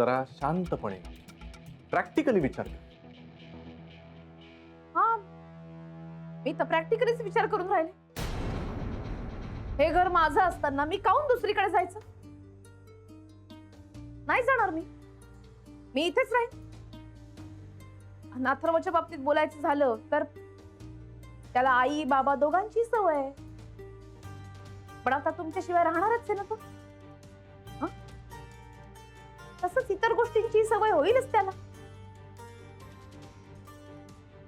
जरा शांतपणे प्रॅक्टिकली विचार कर. हा, मी तर प्रॅक्टिकलीच विचार करून राहिले. हे घर माझं असताना मी काहून दुसरीकडे जायचं? नाही जाणार मी इथेच राहीन. अथर्वच्या बाबतीत बोलायचं झालं तर त्याला आई बाबा दोघांची सवय आहे. पण आता तुमच्याशिवाय राहणारच आहे ना तो. तसंच इतर गोष्टींची सवय होईलच त्याला.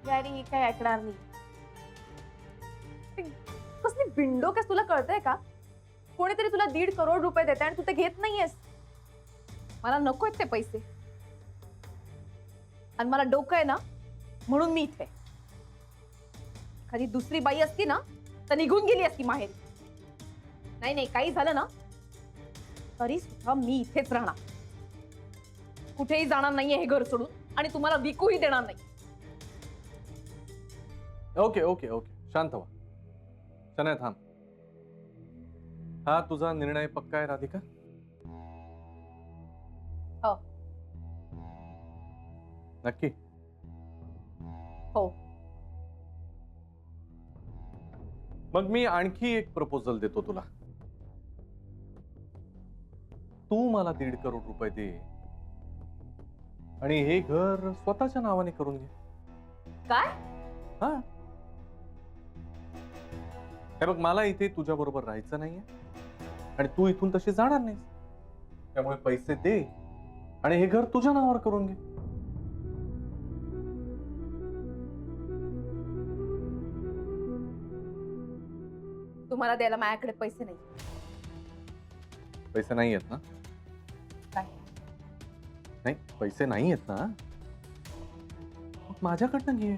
गॅरी काय ऐकणार नाही. कसली बिंडोक्यास तुला कळतंय का? कोणीतरी तुला 1.5 करोड रुपये देते आणि तू ते घेत नाहीयेस. मला नको आहेत ते पैसे. आणि मला डोकं आहे ना म्हणून मी इथे. एखादी दुसरी बाई असती ना तर निघून गेली असती माहेरी. नाही काही झालं ना तरी सुद्धा मी इथेच राहणार. कुठेही जाणार नाहीये हे घर सोडून आणि तुम्हाला विकूही देणार नाही. ओके ओके ओके, शांत व्हा. शनय थांब. हा तुझा निर्णय पक्का आहे राधिका? हो. नक्की? हो. मग मी आणखी एक प्रपोजल देतो तुला. तू मला 1.5 करोड रुपये दे आणि हे घर स्वतःच्या नावाने करून घे. काय? हा, हे बघ, मला इथे तुझ्या बरोबर राहायचं नाहीये आणि तू इथून तशी जाणार नाहीस. त्यामुळे पैसे दे आणि हे घर तुझ्या नावावर करून घे. तुम्हाला द्यायला माझ्याकडे पैसे नाही. पैसे नाही आहेत ना? नाही, पैसे नाही आहेत ना? मग माझ्याकडनं घे.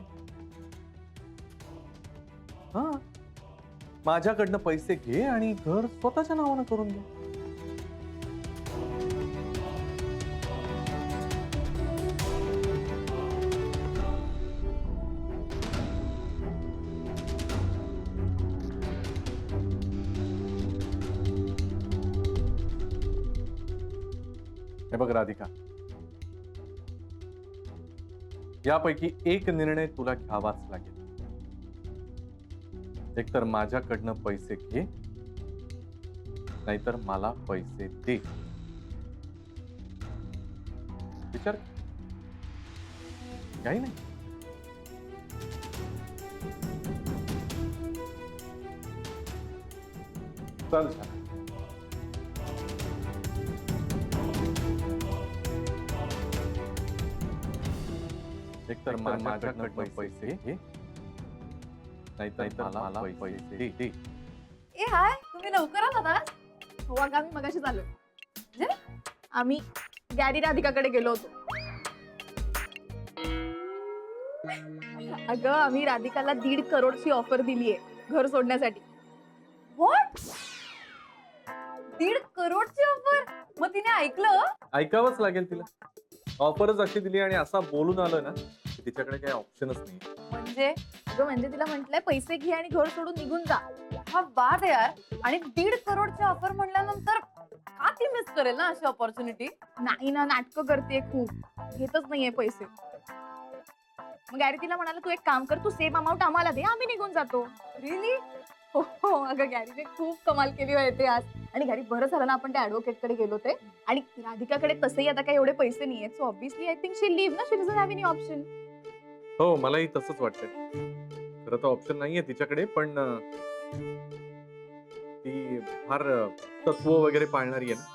हा, माझ्याकडनं पैसे घे आणि घर स्वतःच्या नावानं करून घे. हे बघ राधिका, यापैकी एक निर्णय तुला घ्यावाच लागेल. एकतर माझ्याकडनं पैसे घे नाहीतर मला पैसे दे. विचार काही नाही. चल छान. एकतर माझ्याकडनं पैसे घे नाहीतर मला पैसे दे. ए हाय, तुम्ही लवकर आलात आज? हो अगं, आम्ही मगाशी आलो. म्हणजे आम्ही गॅरी राधिकाकडे गेलो होतो. अगं, आम्ही राधिकाला 1.5 करोडची ऑफर दिली आहे घर सोडण्यासाठी. व्हॉट? 1.5 करोडची ऑफर? मग तिने ऐकलं? ऐकावंच लागेल तिला. ऑफरच अशी दिली आणि असा बोलून आलोय ना की तिच्याकडे काही ऑप्शनच नाही. म्हणजे अगं, म्हणजे तिला म्हटलंय पैसे घे आणि घर सोडून निघून जा. हा बाद आहे यार. आणि 1.5 करोडची ऑफर म्हणल्यानंतर का ती मिस करेल ना अशी ऑपॉर्च्युनिटी? नाही ना, नाटकं करते खूप. घेतच नाहीये पैसे. मग गॅरी तिला म्हणाला, तू एक काम कर, तू सेम अमाऊंट आम्हाला दे, आम्ही निघून जातो. रिअली? हो हो अगं, गॅरीने खूप कमाल केली होते आज. आणि गॅरी, बरं झालं ना आपण त्या ऍडव्होकेट कडे गेलो ते. आणि राधिकाकडे तसंही आता काही एवढे पैसे नाहीयेत. So obviously I think she live ना, she doesn't have any option. हो, मलाही तसंच वाटतंय. खरं तर ऑप्शन नाहीये तिच्याकडे, पण ती फार तत्व वगैरे पाळणारी आहे ना,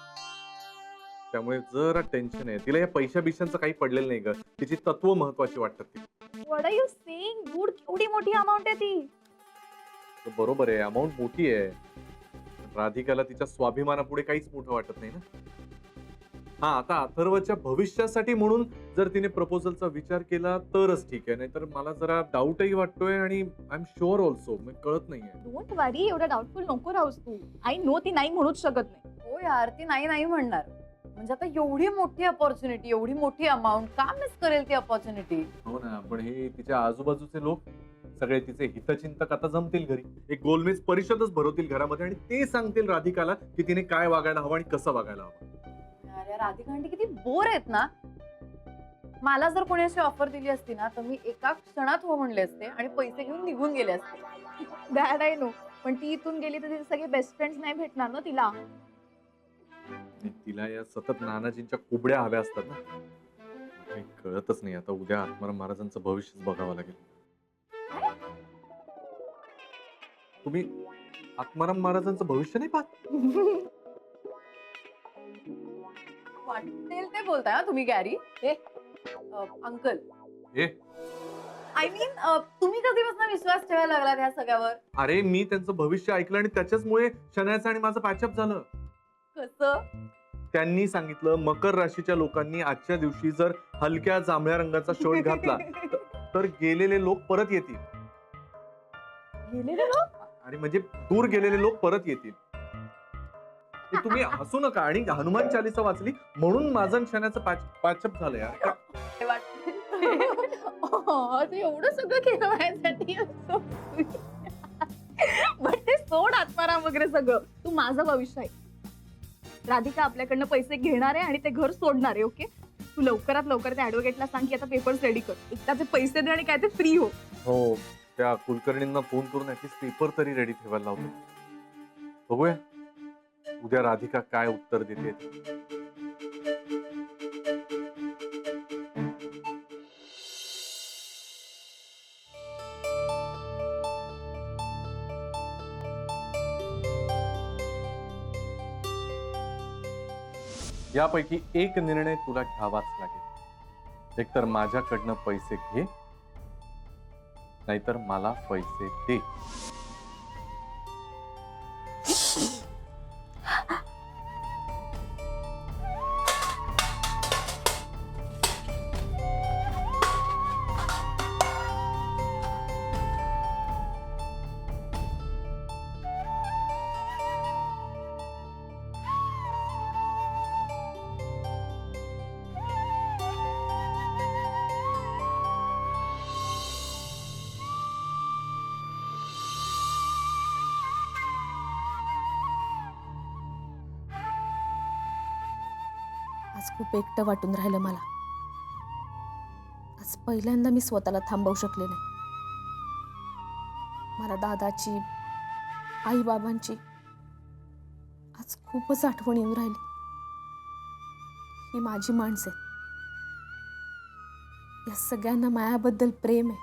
त्यामुळे जरा टेन्शन आहे तिला. या पैशा बिशांचं काही पडलेलं नाही ग. तिची तत्व महत्वाची वाटतात ती. What are you saying? Good, एवढी मोठी अमाऊंट आहे ती. बरोबर आहे, अमाऊंट मोठी आहे. राधिकाला तिच्या स्वाभिमानापुढे काहीच मोठं वाटत नाही ना. हा, आता अथर्वच्या भविष्यासाठी म्हणून जर तिने प्रपोजलचा विचार केला तरच ठीक आहे, नाहीतर मला जरा डाऊटही वाटतोय आणि आय एम शुअर ऑल्सो, कळत नाहीये. डोंट वरी, एवढा डाऊटफुल नको राहूस तू. आय नो ती नाही म्हणूच शकत नाही. हो यार, ती नाही म्हणणार. म्हणजे आता एवढी मोठी अपॉर्च्युनिटी, एवढी मोठी अमाऊंट का मिस करेल ती अपॉर्च्युनिटी? हो ना, पण हे तिच्या आजूबाजूचे लोक सगळे तिचे हितचिंतक आता जमतील घरी. एक गोलमेज परिषदच भरवतील घरामध्ये आणि ते सांगतील राधिकाला की तिने काय वागायला हवं आणि कसं वागायला हवं. अरे यार, राधिका आंटी किती बोर आहेत ना. मला जर कोणी अशी ऑफर दिली असती ना तर मी एका क्षणात हो म्हणले असते आणि पैसे घेऊन निघून गेले असते. दॅट आय नो, पण ती इथून गेली तर तिचे सगळे बेस्ट फ्रेंड्स नाही भेटणार ना तिला. आणि तिला या सतत नानाजींच्या कुबड्या हव्या असतात ना. काही कळतच नाही. आता उद्या आत्माराम महाराजांचं भविष्यच बघावं लागेल. तुम्ही आत्माराम महाराजांचं भविष्य नाही पाहत? वाटेल ते बोलताय ना तुम्ही गॅरी. अंकल, ए आय मीन तुम्ही कधीपासून विश्वास ठेवायला लागला त्या सगळ्यावर? अरे मी त्यांचं भविष्य ऐकलं आणि त्याच्याचमुळे शनायाचं आणि माझं पॅचअप झालं. कसं? त्यांनी सांगितलं मकर राशीच्या लोकांनी आजच्या दिवशी जर हलक्या जांभळ्या रंगाचा शर्ट घातला तर गेलेले लोक परत येतील. गेलेले लोक? आणि म्हणजे दूर गेलेले लोक परत येतील. हे तुम्ही हसू नका. आणि हनुमान चालीसा वाचली म्हणून माझं आणि शनायाचं पॅचअप झालं यार. काय वाटतं? तू एवढं सगळं केलं माझ्यासाठी. बट ते सोड आत्माराम वगैरे सगळं, तू माझं भविष्य आहे. राधिका आपल्याकडनं पैसे घेणार आहे आणि ते घर सोडणार आहे. ओके, तू लवकरात लवकर त्या ऍडव्होकेटला सांग की आता पेपर्स रेडी कर. एकदा ते पैसे दे आणि काय ते फ्री हो. हो, त्या कुलकर्णींना फोन करून ऍटलीस्ट पेपर तरी रेडी ठेवायला लावतो. बघूया उद्या राधिका काय उत्तर देते. यापैकी एक निर्णय तुला घ्यावाच लागेल. एकतर माझ्याकडनं पैसे घे, नाहीतर मला पैसे दे. आज खूप एकटं वाटून राहिलं मला. आज पहिल्यांदा मी स्वतःला थांबवू शकले नाही. मला दादाची, आई बाबांची आज खूपच आठवण येऊन राहिली. ही माझी माणसं आहेत. या सगळ्यांना मायाबद्दल प्रेम आहे.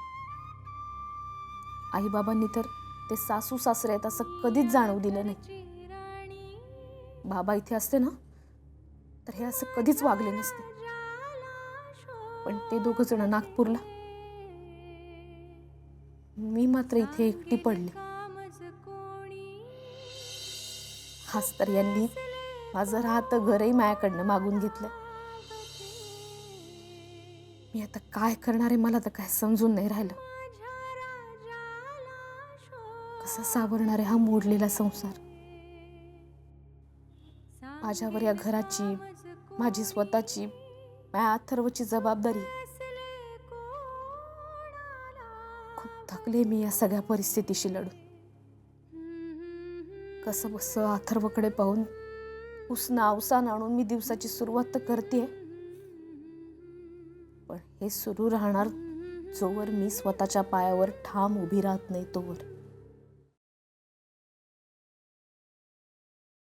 आई बाबांनी तर ते सासू सासरे आहेत असं कधीच जाणवू दिलं नाही. बाबा इथे असते ना तर हे असं कधीच वागले नसते. पण ते दोघं जण नागपूरला, मी मात्र इथे एकटी पडली. हाच तर यांनी माझं राहतं घरही माझ्याकडनं मागून घेतलं. मी आता काय करणार आहे मला तर काय समजून नाही राहिलं. कसा सावरणार आहे हा मोडलेला संसार. माझ्यावर या घराची, माझी स्वतःची, माझ्या अथर्वची जबाबदारी. खूप थकले मी या सगळ्या परिस्थितीशी लढून. कसं बस अथर्वकडे पाहून उसना अवसान आणून मी दिवसाची सुरुवात तर करते, पण हे सुरू राहणार जोवर मी स्वतःच्या पायावर ठाम उभी राहत नाही तोवर.